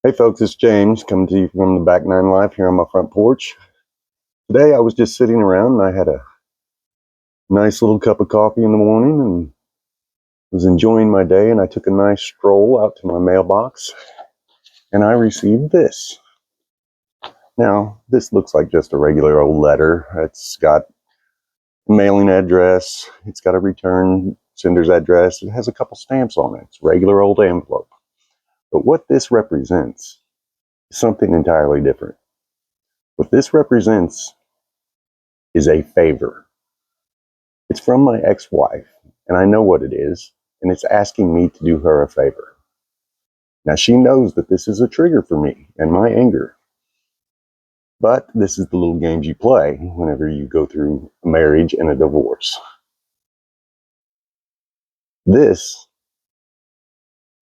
Hey folks, it's James coming to you from the Back Nine Live here on my front porch. Today I was just sitting around and I had a nice little cup of coffee in the morning and was enjoying my day, and I took a nice stroll out to my mailbox and I received this. Now, this looks like just a regular old letter. It's got a mailing address, it's got a return sender's address, it has a couple stamps on it. It's a regular old envelope. But what this represents is something entirely different. What this represents is a favor. It's from my ex-wife, and I know what it is, and it's asking me to do her a favor. Now, she knows that this is a trigger for me and my anger, but this is the little games you play whenever you go through a marriage and a divorce. This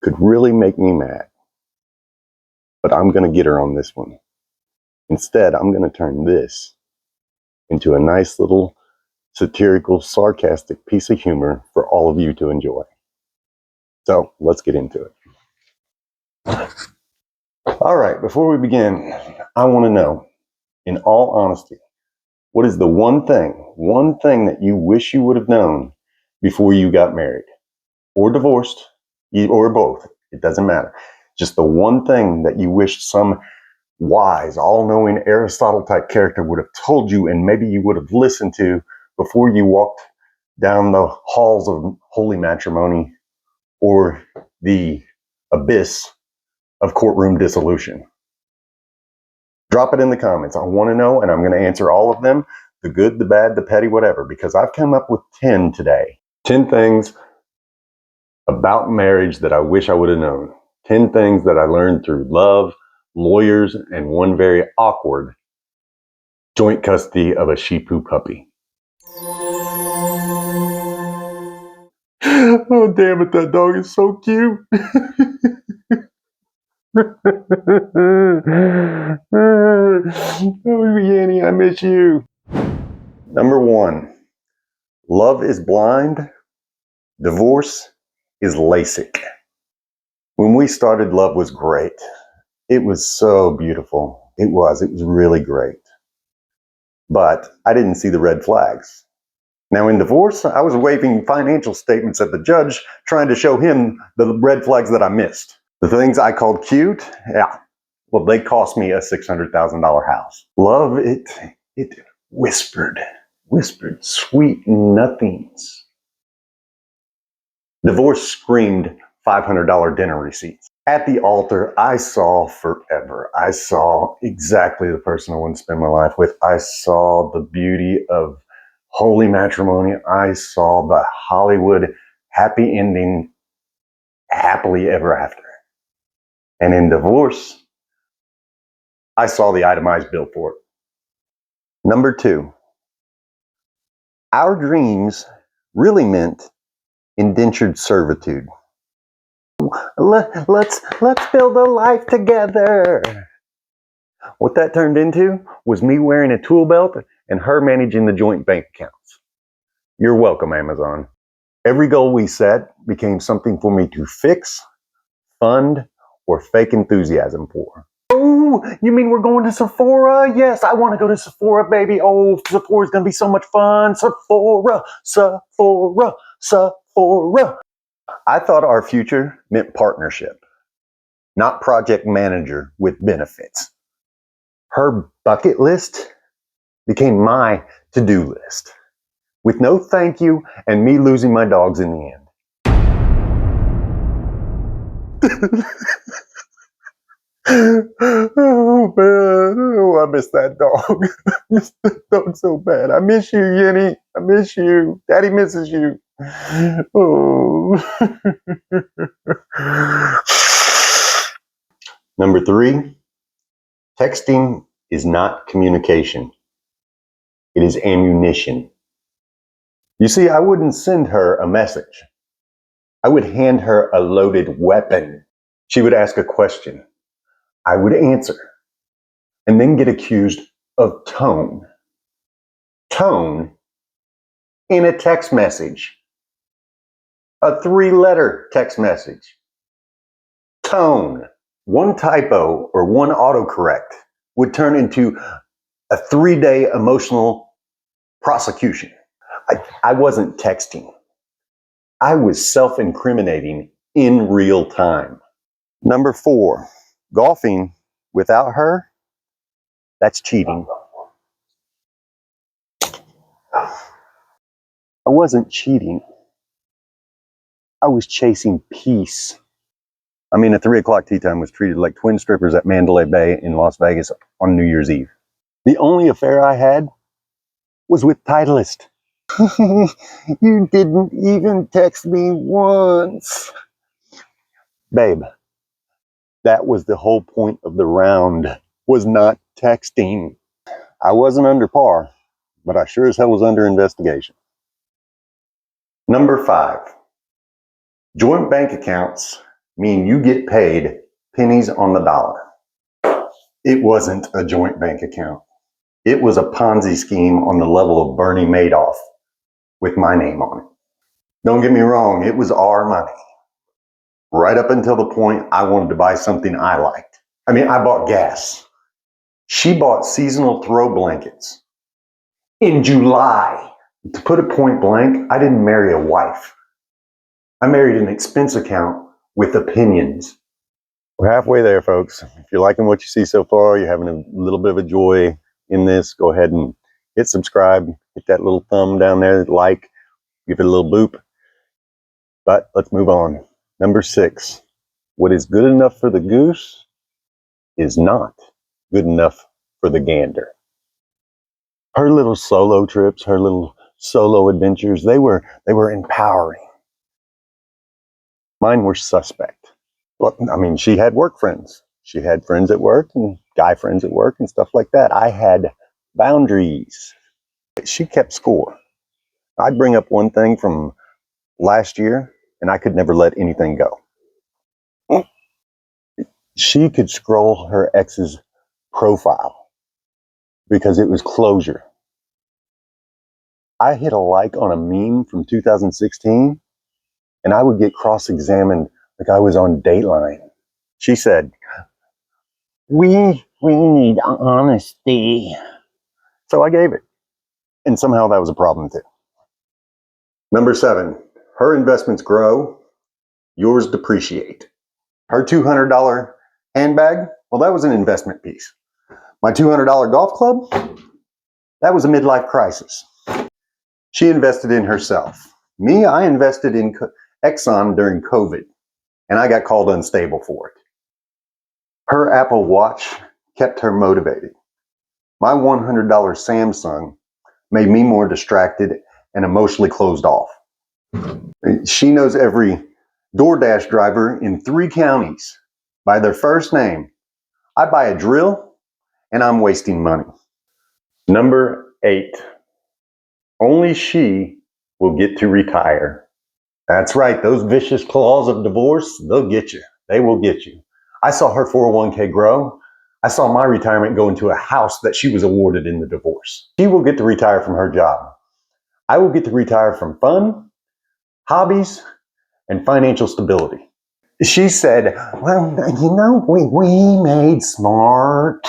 could really make me mad, but I'm going to get her on this one. Instead, I'm going to turn this into a nice little satirical, sarcastic piece of humor for all of you to enjoy. So let's get into it. All right, before we begin, I want to know, in all honesty, what is the one thing that you wish you would have known before you got married or divorced or both? It doesn't matter. Just the one thing that you wish some wise, all-knowing Aristotle type character would have told you, and maybe you would have listened to before you walked down the halls of holy matrimony or the abyss of courtroom dissolution. Drop it in the comments. I want to know, and I'm going to answer all of them, the good, the bad, the petty, whatever, because I've come up with 10 today. 10 things about marriage that I wish I would have known. 10 things that I learned through love, lawyers, and one very awkward joint custody of a Shih Tzu puppy. Oh, damn it, that dog is so cute. Oh, Yanny, I miss you. Number 1, love is blind, divorce is LASIK. When we started, love was great. It was so beautiful. It was really great. But I didn't see the red flags. Now in divorce, I was waving financial statements at the judge, trying to show him the red flags that I missed. The things I called cute, yeah, well, they cost me a $600,000 house. Love, it whispered sweet nothings. Divorce screamed $500 dinner receipts. At the altar, I saw forever. I saw exactly the person I want to spend my life with. I saw the beauty of holy matrimony. I saw the Hollywood happy ending, happily ever after. And in divorce, I saw the itemized bill for it. Number 2, our dreams really meant indentured servitude. Let's build a life together. What that turned into was me wearing a tool belt and her managing the joint bank accounts. You're welcome, Amazon. Every goal we set became something for me to fix, fund, or fake enthusiasm for. Oh, you mean we're going to Sephora? Yes, I want to go to Sephora, baby. Oh, Sephora's going to be so much fun. Sephora, Sephora, Sephora. I thought our future meant partnership, not project manager with benefits. Her bucket list became my to-do list, with no thank you and me losing my dogs in the end. Oh man, oh, I miss that dog. I miss that dog so bad. I miss you, Yenny. I miss you. Daddy misses you. Oh. Number 3, texting is not communication. It is ammunition. You see, I wouldn't send her a message. I would hand her a loaded weapon. She would ask a question. I would answer, and then get accused of tone. Tone in a text message. A 3-letter text message. Tone. One typo or one autocorrect would turn into a 3-day emotional prosecution. I wasn't texting. I was self-incriminating in real time. Number 4, golfing without her, that's cheating. I wasn't cheating. I was chasing peace. I mean, a 3 o'clock tea time was treated like twin strippers at Mandalay Bay in Las Vegas on New Year's Eve. The only affair I had was with Titleist. You didn't even text me once. Babe, that was the whole point of the round, was not texting. I wasn't under par, but I sure as hell was under investigation. Number 5, joint bank accounts mean you get paid pennies on the dollar. It wasn't a joint bank account. It was a Ponzi scheme on the level of Bernie Madoff with my name on it. Don't get me wrong, it was our money. Right up until the point I wanted to buy something I liked. I mean, I bought gas. She bought seasonal throw blankets. In July, to put it point blank, I didn't marry a wife. I married an expense account with opinions. We're halfway there, folks. If you're liking what you see so far, you're having a little bit of a joy in this, go ahead and hit subscribe, hit that little thumb down there, like, give it a little boop. But let's move on. Number 6, what is good enough for the goose is not good enough for the gander. Her little solo trips, her little solo adventures, they were empowering. Mine were suspect. Well, I mean, she had work friends. She had friends at work and guy friends at work and stuff like that. I had boundaries. She kept score. I'd bring up one thing from last year and I could never let anything go. She could scroll her ex's profile because it was closure. I hit a like on a meme from 2016 and I would get cross-examined like I was on Dateline. She said, we need honesty. So I gave it. And somehow that was a problem too. Number 7, her investments grow, yours depreciate. Her $200 handbag, well, that was an investment piece. My $200 golf club, that was a midlife crisis. She invested in herself. Me, I invested in Exxon during COVID, and I got called unstable for it. Her Apple Watch kept her motivated. My $100 Samsung made me more distracted and emotionally closed off. She knows every DoorDash driver in 3 counties by their first name. I buy a drill and I'm wasting money. Number 8, only she will get to retire. That's right, those vicious claws of divorce, they'll get you. They will get you. I saw her 401k grow. I saw my retirement go into a house that she was awarded in the divorce. She will get to retire from her job. I will get to retire from fun, hobbies, and financial stability. She said, well, you know, we made smart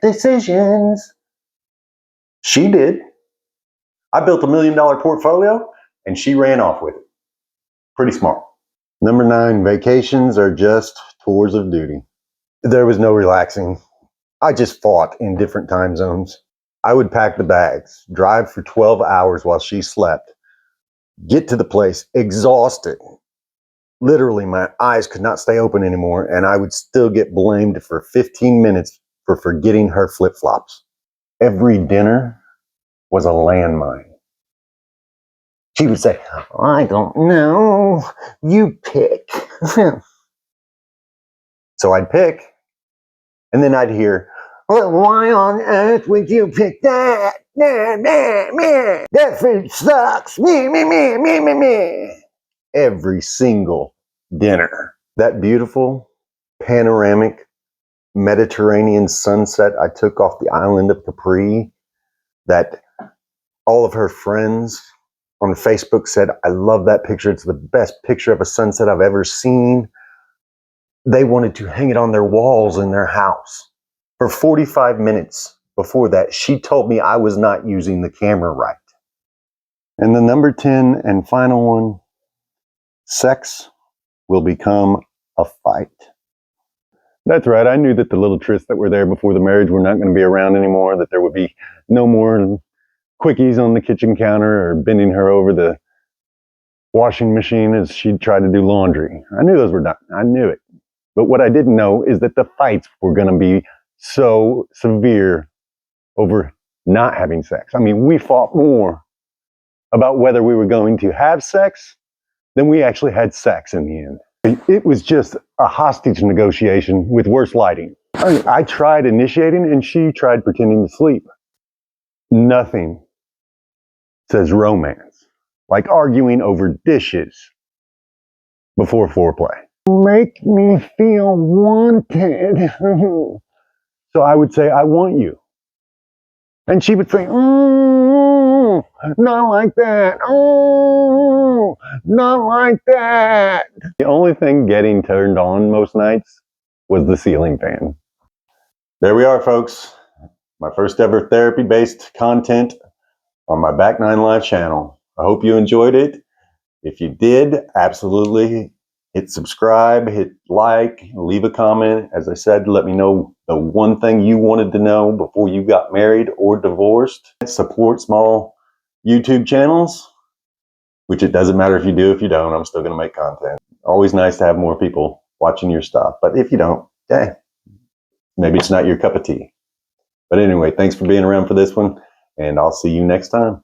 decisions. She did. I built $1 million portfolio and she ran off with it. Pretty smart. Number 9, vacations are just tours of duty. There was no relaxing. I just fought in different time zones. I would pack the bags, drive for 12 hours while she slept, get to the place exhausted. Literally, my eyes could not stay open anymore, and I would still get blamed for 15 minutes for forgetting her flip-flops. Every dinner was a landmine. She would say, I don't know, you pick. So I'd pick, and then I'd hear, well, why on earth would you pick that? That food sucks. Me. Every single dinner. That beautiful, panoramic, Mediterranean sunset I took off the island of Capri, that all of her friends on Facebook said, I love that picture. It's the best picture of a sunset I've ever seen. they wanted to hang it on their walls in their house. For 45 minutes before that, she told me I was not using the camera right. And the number 10 and final one, sex will become a fight. That's right. I knew that the little trysts that were there before the marriage were not going to be around anymore, that there would be no more quickies on the kitchen counter or bending her over the washing machine as she tried to do laundry. I knew those were done. I knew it. But what I didn't know is that the fights were going to be so severe over not having sex. I mean, we fought more about whether we were going to have sex than we actually had sex in the end. It was just a hostage negotiation with worse lighting. I tried initiating and she tried pretending to sleep. Nothing says romance like arguing over dishes before foreplay. Make me feel wanted. So I would say, I want you. And she would say, not like that. Oh, not like that. The only thing getting turned on most nights was the ceiling fan. There we are, folks. My first ever therapy-based content on my Back Nine Live channel. I hope you enjoyed it. If you did, absolutely hit subscribe, hit like, leave a comment. As I said, let me know the one thing you wanted to know before you got married or divorced. Support small YouTube channels, which it doesn't matter if you do, if you don't, I'm still going to make content. Always nice to have more people watching your stuff. But if you don't, maybe it's not your cup of tea. But anyway, thanks for being around for this one, and I'll see you next time.